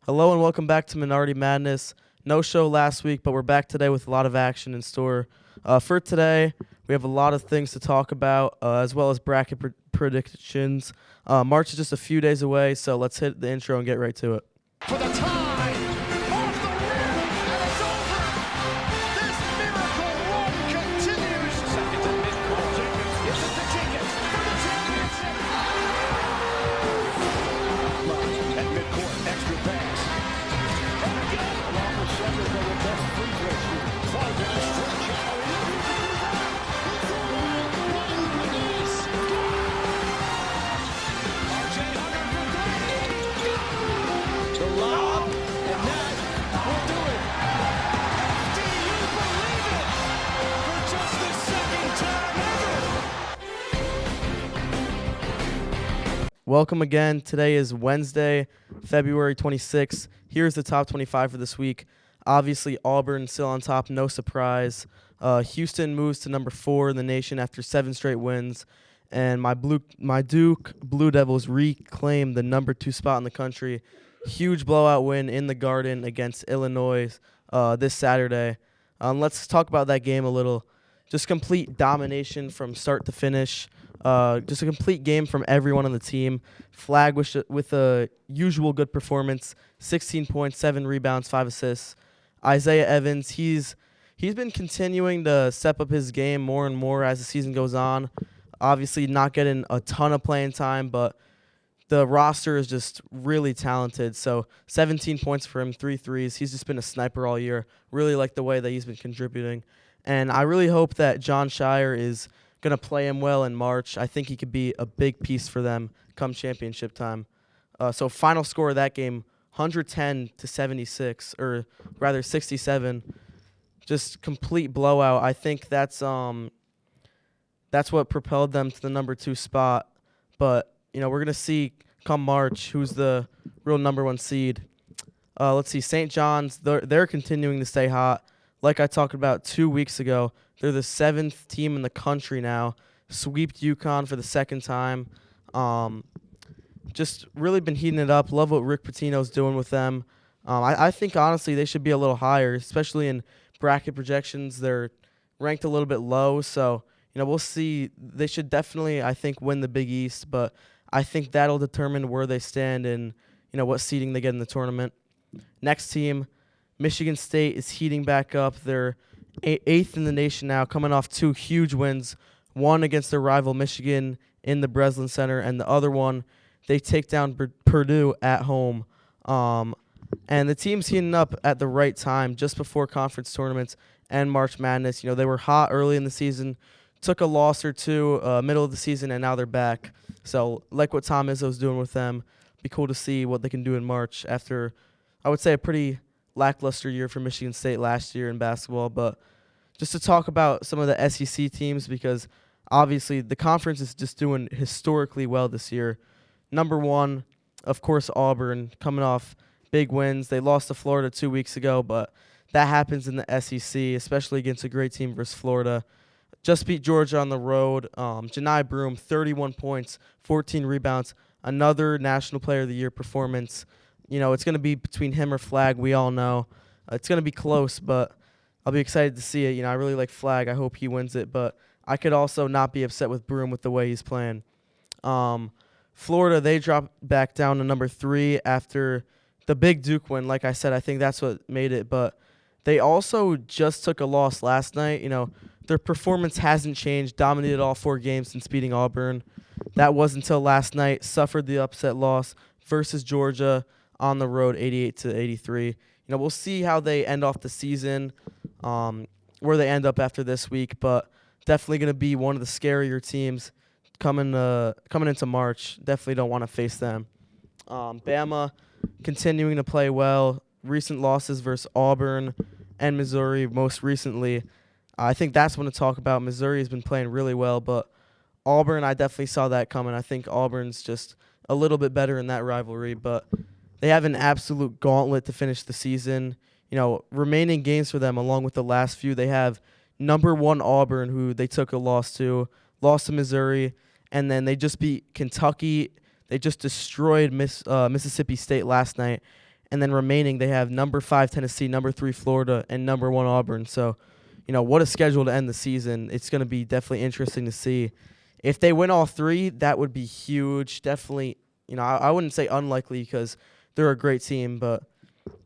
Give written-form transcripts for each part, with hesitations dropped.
Hello and welcome back to Minardi Madness. No show last week, but we're back today with a lot of action in store. For today, we have a lot of things to talk about, as well as bracket predictions. March is just a few days away, so let's hit the intro and get right to it. For the tie, off the rim, and it's over. This miracle run continues. Second to midcourt. Jenkins gives it to Jenkins for the championship. At midcourt, extra pass. And again, along with Shepard, the best free throw shooter. Five in a stretch. RJ Hunter for three. The lob, and that will do it. Do you believe it? For just the second time ever. Welcome again. Today is Wednesday, February 26th. Here's the top 25 for this week. Obviously, Auburn still on top, no surprise. Houston moves to number 4 in the nation after 7 straight wins. And my Duke Blue Devils reclaim the number 2 spot in the country. Huge blowout win in the Garden against Illinois this Saturday. Let's talk about that game a little. Just complete domination from start to finish. Just a complete game from everyone on the team. Flag with a usual good performance, 16 points, 7 rebounds, 5 assists. Isaiah Evans, he's been continuing to step up his game more and more as the season goes on. Obviously not getting a ton of playing time, but the roster is just really talented. So 17 points for him, 3 threes. He's just been a sniper all year. Really like the way that he's been contributing. And I really hope that John Shire is going to play him well in March. I think he could be a big piece for them come championship time. So final score of that game, 110-76, or rather 67. Just complete blowout. I think that's what propelled them to the number 2 spot. But, we're going to see come March who's the real number 1 seed. Let's see, St. John's, they're continuing to stay hot. Like I talked about 2 weeks ago, they're the 7th team in the country now. Sweeped UConn for the second time. Just really been heating it up. Love what Rick Pitino's doing with them. I think, honestly, they should be a little higher, especially in bracket projections. They're ranked a little bit low, so we'll see. They should definitely, I think, win the Big East, but I think that'll determine where they stand and what seeding they get in the tournament. Next team, Michigan State is heating back up. They're 8th in the nation now, coming off 2 huge wins. One against their rival Michigan in the Breslin Center, and the other one, they take down Purdue at home. And the team's heating up at the right time, just before conference tournaments and March Madness. They were hot early in the season, took a loss or two middle of the season, and now they're back. So like what Tom Izzo's doing with them. Be cool to see what they can do in March after, I would say, a pretty lackluster year for Michigan State last year in basketball. But just to talk about some of the SEC teams, because obviously the conference is just doing historically well this year. Number 1, of course, Auburn, coming off big wins. They lost to Florida 2 weeks ago, but that happens in the SEC, especially against a great team versus Florida. Just beat Georgia on the road. Janai Broom, 31 points, 14 rebounds, another National Player of the Year performance. It's going to be between him or Flag, we all know. It's going to be close, but I'll be excited to see it. I really like Flag. I hope he wins it, but I could also not be upset with Broom with the way he's playing. Florida, they dropped back down to number 3 after the big Duke win. Like I said, I think that's what made it, but they also just took a loss last night. Their performance hasn't changed, dominated all 4 games since beating Auburn. That was until last night, suffered the upset loss versus Georgia on the road, 88-83. We'll see how they end off the season, where they end up after this week, but definitely going to be one of the scarier teams coming into March. Definitely don't want to face them. Bama continuing to play well. Recent losses versus Auburn and Missouri most recently. I think that's one to talk about. Missouri has been playing really well, but Auburn, I definitely saw that coming. I think Auburn's just a little bit better in that rivalry, but they have an absolute gauntlet to finish the season. Remaining games for them, along with the last few, they have number 1 Auburn, who they took a loss to Missouri, and then they just beat Kentucky. They just destroyed Mississippi State last night. And then remaining, they have number 5 Tennessee, number 3 Florida, and number 1 Auburn. So, what a schedule to end the season. It's going to be definitely interesting to see. If they win all 3, that would be huge. Definitely, I wouldn't say unlikely because they're a great team, but,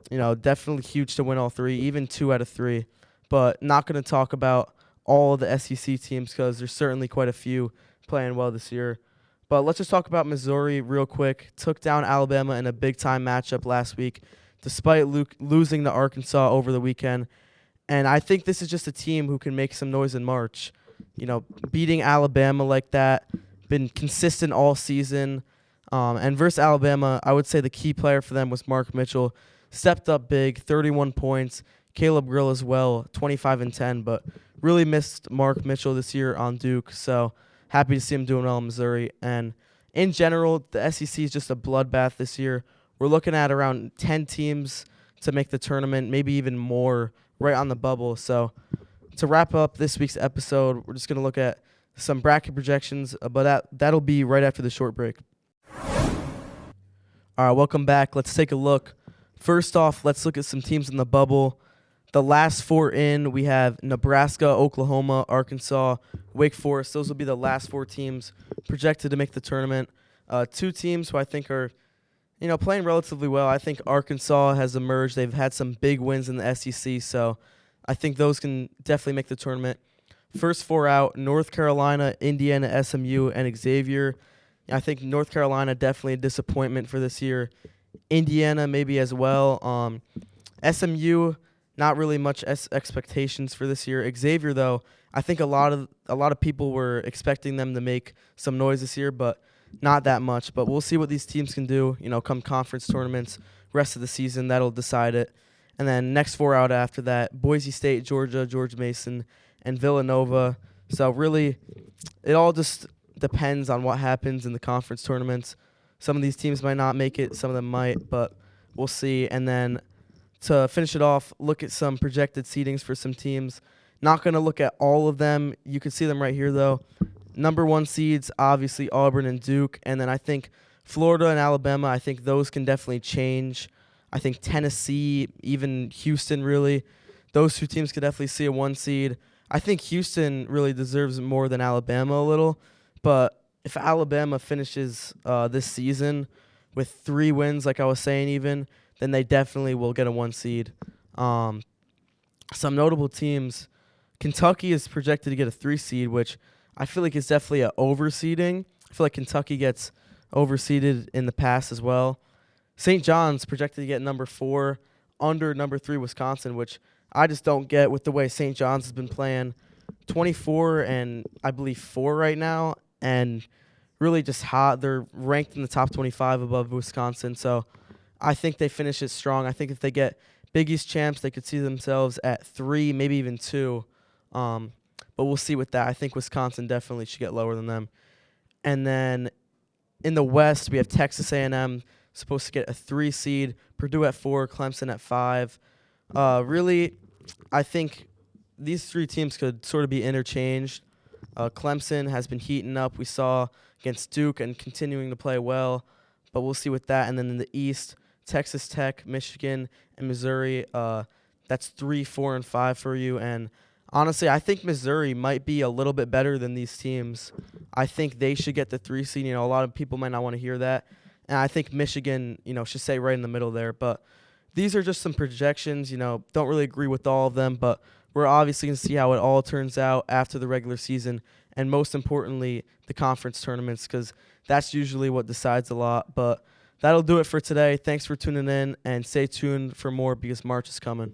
definitely huge to win all 3, even 2 out of 3. But not going to talk about all of the SEC teams because there's certainly quite a few playing well this year. But let's just talk about Missouri real quick. Took down Alabama in a big-time matchup last week, despite losing to Arkansas over the weekend. And I think this is just a team who can make some noise in March. Beating Alabama like that, been consistent all season. And versus Alabama, I would say the key player for them was Mark Mitchell. Stepped up big, 31 points. Caleb Grill as well, 25 and 10. But really missed Mark Mitchell this year on Duke. So happy to see him doing well in Missouri. And in general, the SEC is just a bloodbath this year. We're looking at around 10 teams to make the tournament, maybe even more, right on the bubble. So to wrap up this week's episode, we're just going to look at some bracket projections, but that'll be right after the short break. All right, welcome back. Let's take a look. First off, let's look at some teams in the bubble. The last 4 in, we have Nebraska, Oklahoma, Arkansas, Wake Forest. Those will be the last 4 teams projected to make the tournament. 2 teams who I think are, playing relatively well. I think Arkansas has emerged. They've had some big wins in the SEC, so I think those can definitely make the tournament. First 4 out, North Carolina, Indiana, SMU, and Xavier. I think North Carolina definitely a disappointment for this year. Indiana maybe as well. SMU, not really much expectations for this year. Xavier, though, I think a lot of people were expecting them to make some noise this year, but not that much. But we'll see what these teams can do, come conference tournaments, rest of the season. That'll decide it. And then next 4 out after that, Boise State, Georgia, George Mason, and Villanova. So really, it all just depends on what happens in the conference tournaments. Some of these teams might not make it. Some of them might, but we'll see. And then to finish it off, look at some projected seedings for some teams. Not going to look at all of them. You can see them right here, though. Number 1 seeds, obviously Auburn and Duke. And then I think Florida and Alabama, I think those can definitely change. I think Tennessee, even Houston, really. Those 2 teams could definitely see a 1 seed. I think Houston really deserves more than Alabama a little. But if Alabama finishes this season with 3 wins, like I was saying even, then they definitely will get a 1 seed. Some notable teams, Kentucky is projected to get a 3 seed, which I feel like is definitely an overseeding. I feel like Kentucky gets overseeded in the past as well. St. John's projected to get number 4, under number 3 Wisconsin, which I just don't get with the way St. John's has been playing. 24 and I believe 4 right now, and really just hot. They're ranked in the top 25 above Wisconsin, so I think they finish it strong. I think if they get Big East champs, they could see themselves at 3, maybe even 2. But we'll see with that. I think Wisconsin definitely should get lower than them. And then in the West, we have Texas A&M supposed to get a 3 seed, Purdue at 4, Clemson at 5. Really, I think these 3 teams could sort of be interchanged. Clemson has been heating up. We saw against Duke and continuing to play well, but we'll see with that. And then in the East, Texas Tech, Michigan, and Missouri. That's 3, 4, and 5 for you. And honestly, I think Missouri might be a little bit better than these teams. I think they should get the 3 seed. A lot of people might not want to hear that. And I think Michigan, should stay right in the middle there. But these are just some projections. Don't really agree with all of them, but we're obviously going to see how it all turns out after the regular season, and most importantly, the conference tournaments, because that's usually what decides a lot. But that'll do it for today. Thanks for tuning in, and stay tuned for more because March is coming.